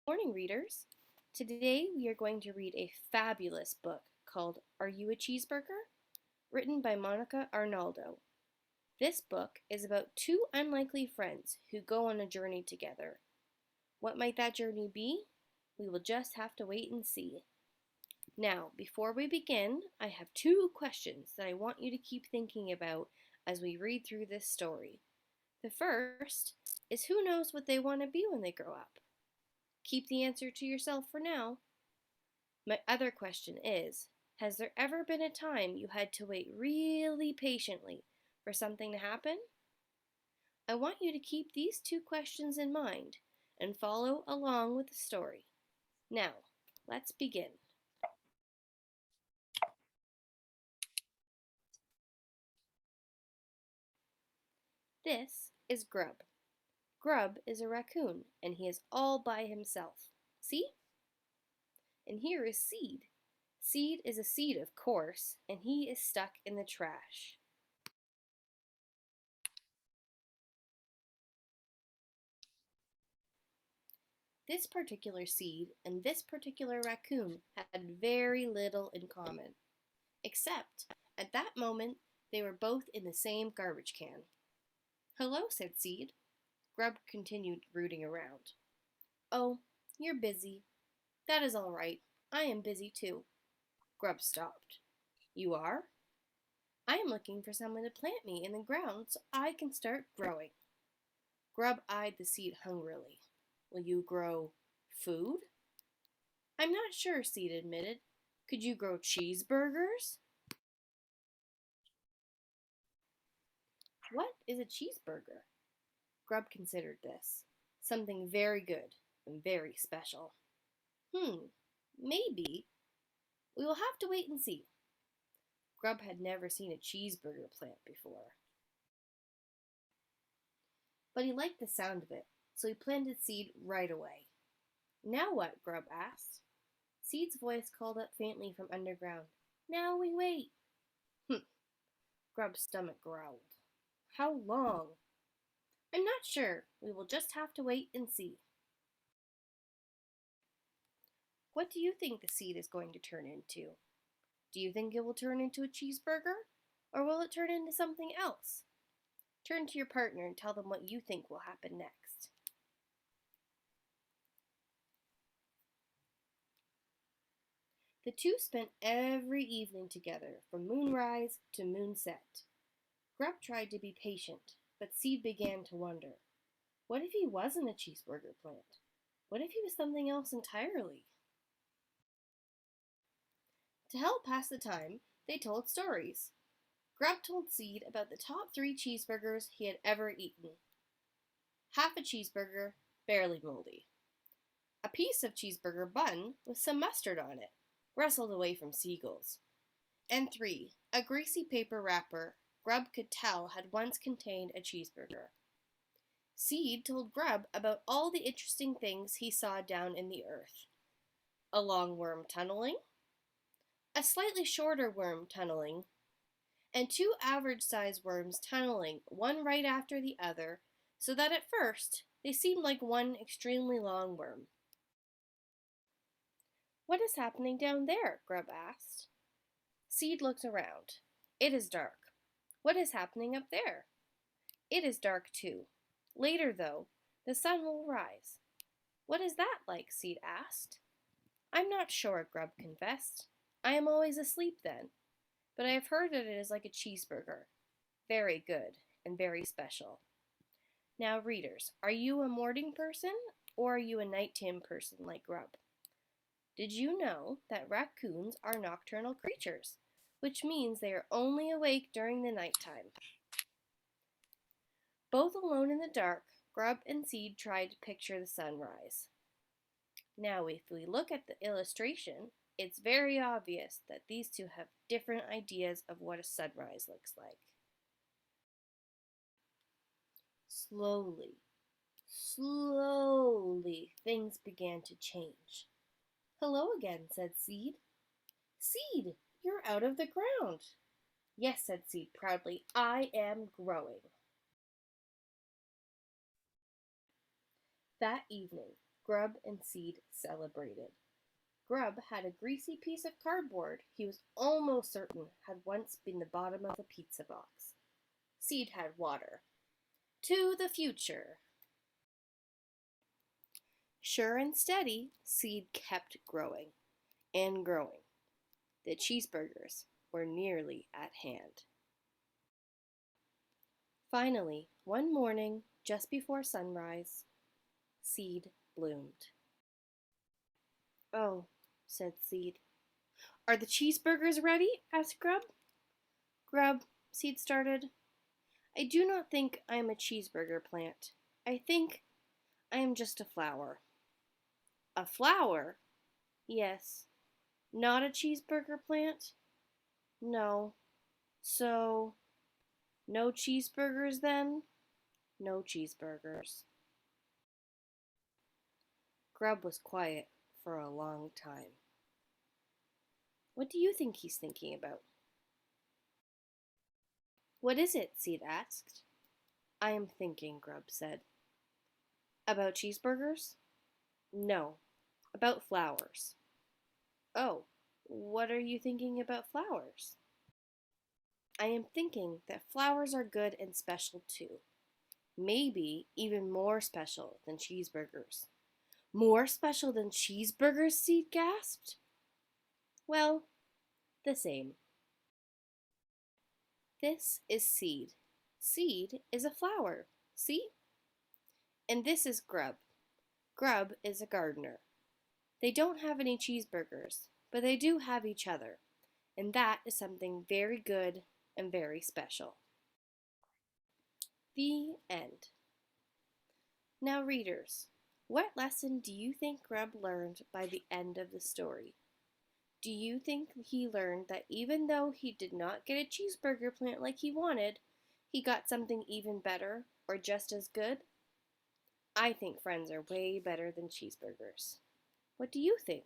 Morning, readers. Today we are going to read a fabulous book called Are You a Cheeseburger? Written by Monica Arnaldo. This book is about two unlikely friends who go on a journey together. What might that journey be? We will just have to wait and see. Now, before we begin, I have two questions that I want you to keep thinking about as we read through this story. The first is, who knows what they want to be when they grow up? Keep the answer to yourself for now. My other question is, has there ever been a time you had to wait really patiently for something to happen? I want you to keep these two questions in mind and follow along with the story. Now, let's begin. This is Grub. Grub is a raccoon, and he is all by himself. See? And here is Seed. Seed is a seed, of course, and he is stuck in the trash. This particular seed and this particular raccoon had very little in common, except at that moment they were both in the same garbage can. "Hello," said Seed. Grub continued rooting around. "Oh, you're busy. That is all right. I am busy too." Grub stopped. "You are?" "I am looking for someone to plant me in the ground so I can start growing." Grub eyed the seed hungrily. "Will you grow food?" "I'm not sure," Seed admitted. "Could you grow cheeseburgers?" What is a cheeseburger? Grub considered this. Something very good and very special. Maybe. We will have to wait and see. Grub had never seen a cheeseburger plant before. But he liked the sound of it, so he planted Seed right away. "Now what?" Grub asked. Seed's voice called up faintly from underground. "Now we wait." Grub's stomach growled. "How long?" "I'm not sure. We will just have to wait and see." What do you think the seed is going to turn into? Do you think it will turn into a cheeseburger? Or will it turn into something else? Turn to your partner and tell them what you think will happen next. The two spent every evening together from moonrise to moonset. Grub tried to be patient, but Seed began to wonder. What if he wasn't a cheeseburger plant? What if he was something else entirely? To help pass the time, they told stories. Grub told Seed about the top 3 cheeseburgers he had ever eaten. Half a cheeseburger, barely moldy. A piece of cheeseburger bun with some mustard on it, wrestled away from seagulls. And 3, a greasy paper wrapper Grub could tell had once contained a cheeseburger. Seed told Grub about all the interesting things he saw down in the earth. A long worm tunneling, a slightly shorter worm tunneling, and 2 average-sized worms tunneling, one right after the other, so that at first they seemed like one extremely long worm. "What is happening down there?" Grub asked. Seed looked around. "It is dark." "What is happening up there?" "It is dark too. Later, though, the sun will rise." "What is that like?" Seed asked. "I'm not sure," Grub confessed. "I am always asleep then. But I have heard that it is like a cheeseburger. Very good and very special." Now, readers, are you a morning person or are you a nighttime person like Grub? Did you know that raccoons are nocturnal creatures, which means they are only awake during the nighttime? Both alone in the dark, Grub and Seed tried to picture the sunrise. Now, if we look at the illustration, it's very obvious that these two have different ideas of what a sunrise looks like. Slowly, things began to change. "Hello again," said Seed. "Seed, you're out of the ground." "Yes," said Seed proudly, "I am growing." That evening, Grub and Seed celebrated. Grub had a greasy piece of cardboard he was almost certain had once been the bottom of a pizza box. Seed had water. To the future. Sure and steady, Seed kept growing and growing. The cheeseburgers were nearly at hand. Finally, one morning, just before sunrise, Seed bloomed. "Oh," said Seed. "Are the cheeseburgers ready?" asked Grub. "Grub," Seed started, "I do not think I am a cheeseburger plant. I think I am just a flower." "A flower?" "Yes." "Not a cheeseburger plant?" "No." "So, no cheeseburgers then?" "No cheeseburgers." Grub was quiet for a long time. "What do you think he's thinking about?" "What is it?" Seed asked. "I am thinking," Grub said. "About cheeseburgers?" "No, about flowers." "Oh, what are you thinking about flowers?" "I am thinking that flowers are good and special too. Maybe even more special than cheeseburgers." "More special than cheeseburgers?" Seed gasped. "Well, the same." This is Seed. Seed is a flower. See? And this is Grub. Grub is a gardener. They don't have any cheeseburgers, but they do have each other. And that is something very good and very special. The end. Now, readers, what lesson do you think Grub learned by the end of the story? Do you think he learned that even though he did not get a cheeseburger plant like he wanted, he got something even better or just as good? I think friends are way better than cheeseburgers. What do you think?